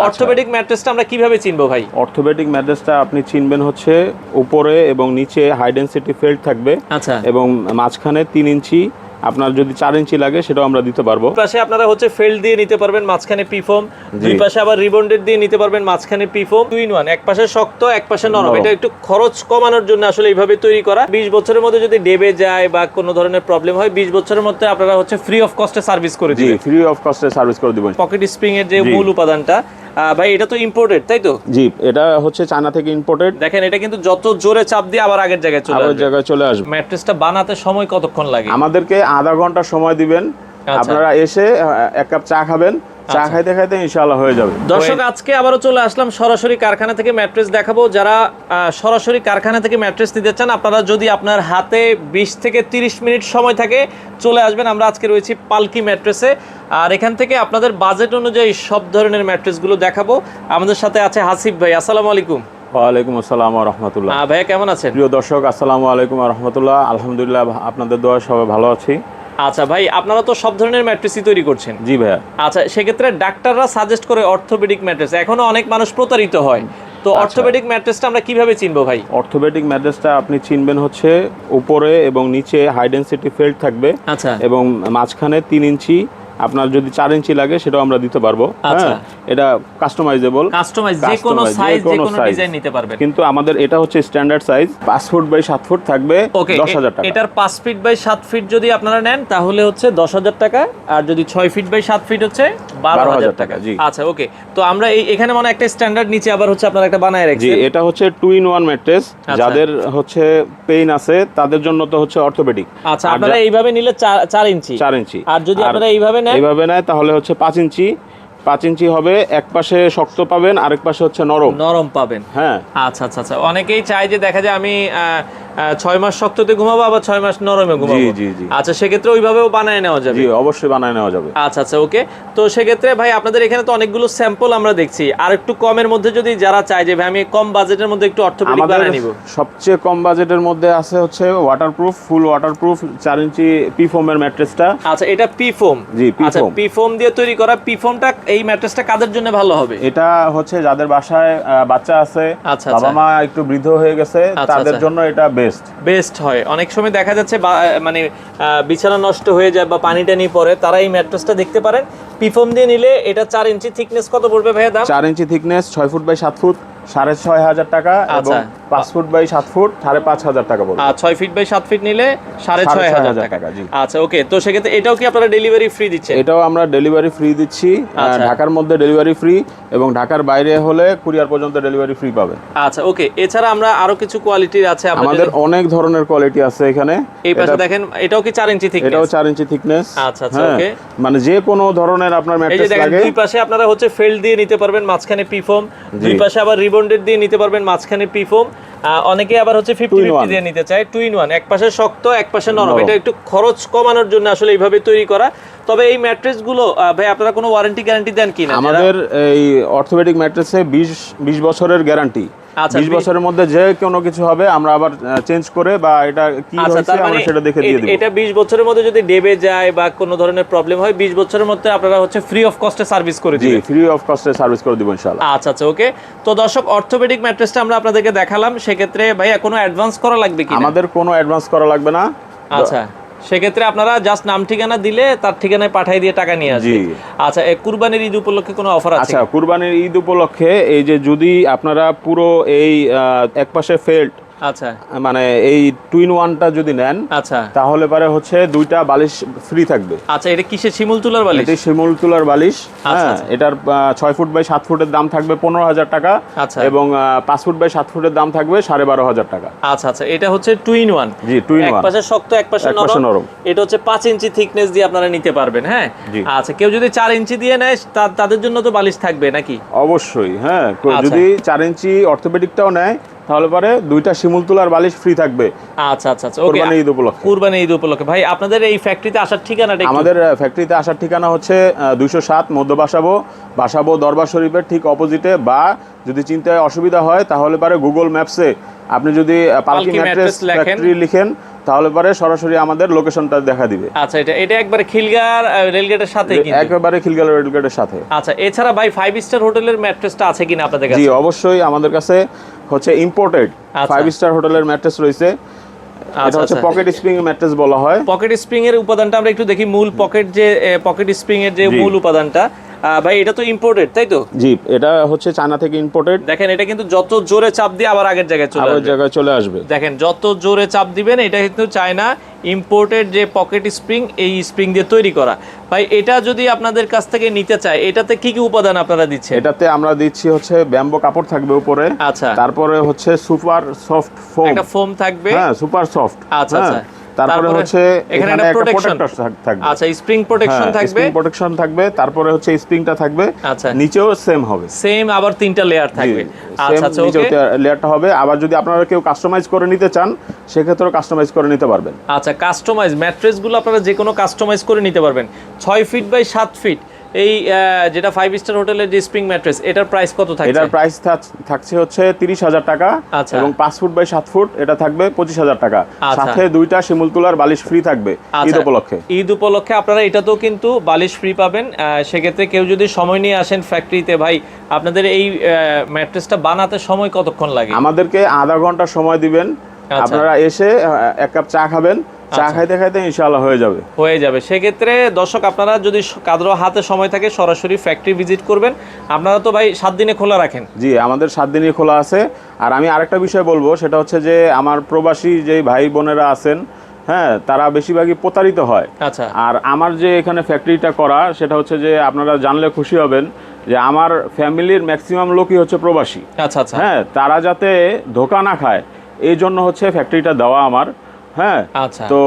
Orthopaedic ম্যাট্রেসটা আমরা কিভাবে চিনবো ভাই? অর্থোপেডিক ম্যাট্রেসটা আপনি চিনবেন হচ্ছে উপরে এবং নিচে হাই ডেনসিটি ফেল্ট থাকবে। আচ্ছা। এবং মাঝখানে 3 ইঞ্চি, আপনার যদি 4 ইঞ্চি লাগে সেটাও আমরা দিতে পারবো। পাশে আপনারা হচ্ছে ফেল্ট দিয়ে নিতে পারবেন, মাঝখানে পিফোম, দুই পাশে আবার রিবন্ডেড দিয়ে নিতে পারবেন, মাঝখানে পিফোম, 2 in 1, এক পাশে শক্ত এক পাশে নরম। এটা একটু খরচ কমানোর জন্য আসলে এইভাবে তৈরি করা। 20 বছরের মধ্যে যদি ডেবে যায় বা কোনো ধরনের প্রবলেম হয়, 20 বছরের মধ্যে আপনারা হচ্ছে ফ্রি অফ কস্টে সার্ভিস করে দিবেন। জি, ফ্রি অফ কস্টে সার্ভিস করে দিবেন। পকেট স্প্রিং এর যে মূল উপাদানটা ভাই, এটা তো ইম্পোর্টেড, তাই তো? জি, এটা হচ্ছে চায়না থেকে ইম্পোর্টেড। দেখেন, এটা কিন্তু যত জোরে চাপ দিয়ে আবার আগের জায়গায় চলে আসবে। ম্যাট্রেসটা বানাতে সময় কতক্ষণ লাগে? আমাদেরকে আধা ঘন্টা সময় দিবেন। আপনারা এসে এক কাপ চা খাবেন, চা খাইতে খাইতে ইনশাআল্লাহ হয়ে যাবে। দর্শক, আজকে আবারও চলে আসলাম সরাসরি কারখানা থেকে ম্যাট্রেস দেখাবো। যারা সরাসরি কারখানা থেকে ম্যাট্রেস নিতে চান, আপনারা যদি আপনার হাতে 20 থেকে 30 মিনিট সময় থাকে চলে আসবেন। আমরা আজকে রয়েছি পালকি ম্যাট্রেসে, আর এখান থেকে আপনাদের বাজেট অনুযায়ী সব ধরনের ম্যাট্রেসগুলো দেখাবো। আমাদের সাথে আছে হাসিব ভাই। আসসালামু আলাইকুম। ওয়ালাইকুম আসসালাম ওয়া রাহমাতুল্লাহ। ভাইয়া কেমন আছেন? প্রিয় দর্শক, আসসালামু আলাইকুম ওয়া রাহমাতুল্লাহ। আলহামদুলিল্লাহ, আপনাদের দোয়া সবাই ভালো আছি। আচ্ছা ভাই, আপনারা তো সব ধরনের ম্যাট্রেসই তৈরি করছেন? জি ভাইয়া। আচ্ছা, সেক্ষেত্রে ডাক্তাররা সাজেস্ট করে অর্থোপেডিক ম্যাট্রেস, এখনো অনেক মানুষ প্রতারিত হয়, তো অর্থোপেডিক ম্যাট্রেসটা আমরা কিভাবে চিনবো ভাই? অর্থোপেডিক ম্যাট্রেসটা আপনি চিনবেন হচ্ছে উপরে এবং নিচে হাই ডেনসিটি ফেল্ট থাকবে। আচ্ছা। এবং মাঝখানে 3 ইঞ্চি, আপনার যদি 4 ইঞ্চি লাগে সেটাও আমরা দিতে পারবো। আচ্ছা। এটা কাস্টমাইজেবল, যে কোনো সাইজ, যে কোনো ডিজাইন নিতে পারবেন। কিন্তু আমাদের এটা হচ্ছে standard size, 5 foot by 7 foot থাকবে 10,000 টাকা। এটার 5 ফিট বাই 7 ফিট যদি আপনারা নেন তাহলে হচ্ছে 10,000 টাকা, আর যদি 6 ফিট বাই 7 ফিট হচ্ছে 12,000 টাকা। জি। আচ্ছা, ওকে। তো আমরা এখানে মনে একটা স্ট্যান্ডার্ড, নিচে আবার হচ্ছে আপনারা একটা বানায় রাখছেন। জি, এটা হচ্ছে 2 in 1 ম্যাট্রেস। যাদের হচ্ছে পেইন আছে তাদের জন্য তো হচ্ছে অর্থোপেডিক। আচ্ছা, আপনারা এইভাবে নিলে 4 ইঞ্চি, 4 ইঞ্চি। আর যদি আপনারা এইভাবে নেয় তাহলে হচ্ছে 5 ইঞ্চি। 5 ইঞ্চি হবে, এক পাশে শক্ত পাবেন, আরেক পাশে হচ্ছে নরম পাবেন। হ্যাঁ। আচ্ছা আচ্ছা আচ্ছা, অনেকেই চায় যে দেখা যায় আমি 6 মাস শক্ততে ঘুমাবো, আবার 6 মাস নরমে ঘুমাবো। জি জি। আচ্ছা, সেক্ষেত্রে ওইভাবেও বানায় নেওয়া যাবে? জি, অবশ্যই বানায় নেওয়া যাবে। আচ্ছা আচ্ছা, ওকে। তো সেক্ষেত্রে ভাই, আপনাদের এখানে তো অনেকগুলো স্যাম্পল আমরা দেখছি, আর একটু কমের মধ্যে যদি যারা চায় যে ভাই আমি কম বাজেটের মধ্যে একটু অর্থোপেডিক বানায় নিব, সবচেয়ে কম বাজেটের মধ্যে আছে হচ্ছে ওয়াটারপ্রুফ, ফুল ওয়াটারপ্রুফ 4 ইঞ্চি পি ফোমের ম্যাট্রেসটা। আচ্ছা, এটা পি ফোম? জি, পি আচ্ছা, ফোম। পি ফোম দিয়ে তৈরি করা। পি ফোমটা, এই ম্যাট্রেসটা কাদের জন্য ভালো হবে? এটা হচ্ছে যাদের বাসায় বাচ্চা আছে, বাবা মা একটু বৃদ্ধ হয়ে গেছে, তাদের জন্য এটা বেস্ট হয়। অনেক সময় দেখা যাচ্ছে মানে বিছানা নষ্ট হয়ে যায় বা পানি টানি পড়ে, তারা এই ম্যাট্রেসটা দেখতে পারেন। পিফোম দিয়ে নিলে এটা 4 ইঞ্চি থিকনেস, কত পড়বে ভাইয়া দাম? 4 inch thickness, 6 foot by 7 foot, 6,500 টাকা। এবং 5 ফুট বাই 7 ফুট 5,500 টাকা পড়বে। আর 6 ফিট বাই 7 ফিট নিলে 6,500 টাকা। জি। আচ্ছা, ওকে। তো সেক্ষেত্রে এটাও কি আপনারা ডেলিভারি ফ্রি দিচ্ছেন? এটাও আমরা ডেলিভারি ফ্রি দিচ্ছি। ঢাকার মধ্যে ডেলিভারি ফ্রি, এবং ঢাকার বাইরে হলে কুরিয়ার পর্যন্ত ডেলিভারি ফ্রি পাবেন। আচ্ছা, ওকে। এছাড়া আমরা আরো কিছু কোয়ালিটির আছে আমাদের, অনেক ধরনের কোয়ালিটি আছে এখানে। এই পাশে দেখেন, এটাও কি 4 ইঞ্চি থিকনেস? এটাও 4 ইঞ্চি থিকনেস। আচ্ছা আচ্ছা, ওকে। মানে যে কোনো ধরনের আপনার ম্যাট্রেস লাগে। দুই পাশে আপনারা হচ্ছে ফেল্ট দিয়ে নিতে পারবেন, মাঝখানে পিফোম, দুই পাশে আবার রিবন্ডেড দিয়ে নিতে পারবেন, মাঝখানে পিফোম। অনেকে আবার হচ্ছে 50-50 দিয়ে নিতে চায়, 2 in 1, এক পাশে শক্ত এক পাশে নরম। এটা একটু খরচ কমানোর জন্য আসলে এইভাবে তৈরি করা। তবে এই ম্যাট্রেস গুলো ভাই, আপনারা কোনো ওয়ারেন্টি গ্যারান্টি দেন কিনা? আমাদের এই অর্থোপেডিক ম্যাট্রেসে 20 বছরের গ্যারান্টি। 20 বছরের মধ্যে যে কোনো কিছু হবে আমরা আবার চেঞ্জ করে, বা এটা কি হয়েছে আমরা সেটা দেখে দিয়ে দেব। এটা 20 বছরের মধ্যে যদি ডেবে যায় বা কোনো ধরনের প্রবলেম হয়, 20 বছরের মধ্যে আপনারা হচ্ছে ফ্রি অফ কস্টে সার্ভিস করে দিবেন? জি, ফ্রি অফ কস্টে সার্ভিস করে দিব ইনশাআল্লাহ। আচ্ছা আচ্ছা, ওকে। তো দর্শক, অর্থোপেডিক ম্যাট্রেসটা আমরা আপনাদেরকে দেখালাম। সেক্ষেত্রে ভাইয়া কোনো অ্যাডভান্স করা লাগবে কি? আমাদের কোনো অ্যাডভান্স করা লাগবে না। আচ্ছা, সেক্ষেত্রে আপনারা জাস্ট নাম ঠিকানা দিলে তার ঠিকানায় পাঠিয়ে দিয়ে টাকা নিয়ে আসবে। আচ্ছা, কুরবানির ঈদ উপলক্ষে কোনো অফার আছে? আচ্ছা, কুরবানির ঈদ উপলক্ষে এই যে যদি আপনারা পুরো এই একপাশে ফেল্ট, আচ্ছা, মানে এই 2 in 1টা যদি নেন, আচ্ছা, তাহলে পরে হচ্ছে 2টা বালিশ ফ্রি থাকবে। আচ্ছা, এটা কিসের শিমুল তুলার বালিশ? এটা শিমুল তুলার বালিশ। হ্যাঁ, এটার 6 ফুট বাই 7 ফুটের দাম থাকবে 15,000 টাকা। আচ্ছা। এবং 5 ফুট বাই 7 ফুটের দাম থাকবে 12,500 টাকা। আচ্ছা আচ্ছা, এটা হচ্ছে 2 in 1। জি, 2 in 1, এক পাশে শক্ত এক পাশে নরম। এটা হচ্ছে 5 ইঞ্চি থিকনেস দিয়ে আপনারা নিতে পারবেন। হ্যাঁ। আচ্ছা, কেউ যদি 4 ইঞ্চি দিয়ে নেয় তাদের জন্য তো বালিশ থাকবে নাকি? অবশ্যই, হ্যাঁ। যদি 4 ইঞ্চি অর্থোপেডিকটাও নেয় তাহলে পরে 2টা শিমুল তুলার বালিশ ফ্রি থাকবে। আচ্ছা আচ্ছা আচ্ছা, ওকে। কুরবানি ঈদ উপলক্ষে। কুরবানি ঈদ উপলক্ষে ভাই, আপনাদের এই ফ্যাক্টরিতে আসার ঠিকানাটা? আমাদের ফ্যাক্টরিতে আসার ঠিকানা হচ্ছে 207 মধ্য বাসাবো দরবার শরীফের ঠিক অপোজিটে। বা যদি চিন্তায় অসুবিধা হয় তাহলে পরে গুগল ম্যাপসে আপনি যদি পালকি ম্যাট্রেস ফ্যাক্টরি লিখেন, তাহলে পরে সরাসরি আমাদের লোকেশনটা দেখা দিবে। আচ্ছা, এটা একবারে খিলগাঁও রেলগেটের সাথে কিন্তু একেবারে খিলগাঁও রেলগেটের সাথে। আচ্ছা, এছাড়া ভাই 5 স্টার হোটেলের ম্যাট্রেসটা আছে কিনা আপনাদের কাছে? জি অবশ্যই আমাদের কাছে হচ্ছে ইম্পোর্টেড 5 স্টার হোটেলের ম্যাট্রেস রয়েছে। এটা হচ্ছে পকেট স্প্রিং ম্যাট্রেস বলা হয়। পকেট স্প্রিং এর উপাদানটা আমরা একটু দেখি, মূল পকেট স্প্রিং এর যে মূল উপাদানটা ভাই, এটা তো ইম্পোর্টেড তাই তো? জি, এটা হচ্ছে চায়না থেকে ইম্পোর্টেড। দেখেন এটা কিন্তু যত জোরে চাপ দিয়ে আবার আগের জায়গায় চলে আসবে। দেখেন যত জোরে চাপ দিবেন, এটা কিন্তু চায়না ইম্পোর্টেড যে পকেট স্প্রিং, এই স্প্রিং দিয়ে তৈরি করা। ভাই এটা যদি আপনাদের কাছ থেকে নিতে চায়, এটাতে কি কি উপাদান আপনারা দিচ্ছেন? এটাতে আমরা দিচ্ছি হচ্ছে ব্যাম্বো কাপড় থাকবে উপরে। আচ্ছা, তারপরে হচ্ছে সুপার সফট ফোম, একটা ফোম থাকবে। হ্যাঁ সুপার সফট। আচ্ছা আচ্ছা, তারপরে হচ্ছে এখানে একটা প্রোটেকশন থাকবে। আচ্ছা, স্প্রিং প্রোটেকশন থাকবে, স্প্রিং প্রোটেকশন থাকবে। তারপরে হচ্ছে স্প্রিংটা থাকবে। আচ্ছা, নিচেও সেম হবে, সেম আবার 3টা লেয়ার থাকবে। আচ্ছা আচ্ছা, নিচেও লেয়ারটা হবে। আবার যদি আপনারা কেউ কাস্টমাইজ করে নিতে চান, সেক্ষেত্রেও কাস্টমাইজ করে নিতে পারবেন। আচ্ছা, কাস্টমাইজ ম্যাট্রেসগুলো আপনারা যে কোনো কাস্টমাইজ করে নিতে পারবেন। 6 ফিট বাই 7 ফিট এই যেটা 5 স্টার হোটেলের যে স্প্রিং ম্যাট্রেস, এটার প্রাইস কত থাকছে? এটার প্রাইস থাকছে হচ্ছে 30,000 টাকা। আচ্ছা, এবং 5 ফুট বাই 7 ফুট এটা থাকবে 25,000 টাকা। সাথে 2টা শিমুল তুলার বালিশ ফ্রি থাকবে ঈদ উপলক্ষে। ঈদ উপলক্ষে আপনারা এটাতেও কিন্তু বালিশ ফ্রি পাবেন। সেক্ষেত্রে কেউ যদি সময় নিয়ে আসেন ফ্যাক্টরিতে, ভাই আপনাদের এই ম্যাট্রেসটা বানাতে সময় কতক্ষণ লাগে? আমাদেরকে আধা ঘন্টা সময় দিবেন। আপনারা এসে 1 কাপ চা খাবেন, চা খাইতে খাইতে ইনশাআল্লাহ হয়ে যাবে। সেক্ষেত্রে দর্শক, আপনারা যদি কারো হাতে সময় থাকে সরাসরি ফ্যাক্টরি ভিজিট করবেন। আপনারা তো ভাই 7 দিনে খোলা রাখেন? জি, আমাদের 7 দিনই খোলা আছে। আর আমি আরেকটা বিষয় বলবো, সেটা হচ্ছে যে আমার প্রবাসী যে ভাই বোনেরা আছেন, হ্যাঁ, তারা বেশিরভাগই প্রতারিত হয়। আচ্ছা, আর আমার যে এখানে ফ্যাক্টরিটা করা, সেটা হচ্ছে যে আপনারা জানলে খুশি হবেন যে আমার ফ্যামিলির ম্যাক্সিমাম লোকই হচ্ছে প্রবাসী। আচ্ছা আচ্ছা, হ্যাঁ, তারা যাতে ধোঁকা না খায় এই জন্য হচ্ছে ফ্যাক্টরিটা দেওয়া আমার। হ্যাঁ, আচ্ছা, তো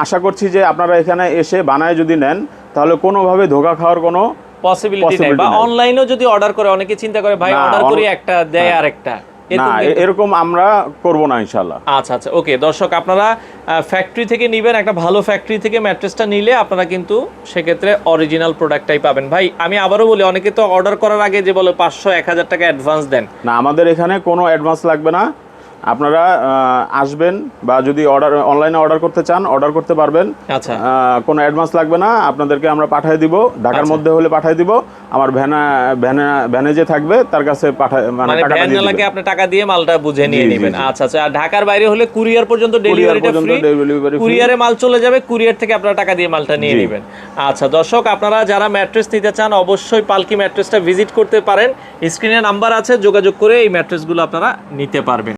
আশা করছি যে আপনারা এখানে এসে বানায় যদি নেন, তাহলে কোনোভাবে ধোঁকা খাওয়ার কোনো পসিবিলিটি নাই। বা অনলাইনেও যদি অর্ডার করে, অনেকে চিন্তা করে ভাই অর্ডার করি একটা দেয় আরেকটা, না, এরকম আমরা করব না ইনশাআল্লাহ। আচ্ছা আচ্ছা, ওকে দর্শক, আপনারা ফ্যাক্টরি থেকে নেবেন, একটা ভালো ফ্যাক্টরি থেকে ম্যাট্রেসটা নিলে আপনারা কিন্তু সেক্ষেত্রে অরিজিনাল প্রোডাক্টটাই পাবেন। ভাই আমি আবারও বলি, অনেকে তো অর্ডার করার আগে যে বলে 500-1000 টাকা অ্যাডভান্স দেন। না, আমাদের এখানে কোনো অ্যাডভান্স লাগবে না। আপনারা আসবেন, বা যদি অনলাইনে অর্ডার করতে চান অর্ডার করতে পারবেন। আচ্ছা, কোনো অ্যাডভান্স লাগবে না, আপনাদেরকে আমরা পাঠিয়ে দিব। ঢাকার মধ্যে হলে পাঠিয়ে দিব, আমার ভ্যানে যে থাকবে তার কাছে মানে ভ্যান না লাগে, আপনি টাকা দিয়ে মালটা বুঝে নিয়ে নেবেন। আচ্ছা আচ্ছা, আর ঢাকার বাইরে হলে কুরিয়ার পর্যন্ত ডেলিভারিটা ফ্রি, কুরিয়ারে মাল চলে যাবে, কুরিয়ার থেকে আপনারা টাকা দিয়ে মালটা নিয়ে নেবেন। আচ্ছা দর্শক, আপনারা যারা ম্যাট্রেস নিতে চান অবশ্যই পালকি ম্যাট্রেসটা ভিজিট করতে পারেন। স্ক্রিনে নাম্বার আছে, যোগাযোগ করে এই ম্যাট্রেসগুলো আপনারা নিতে পারবেন।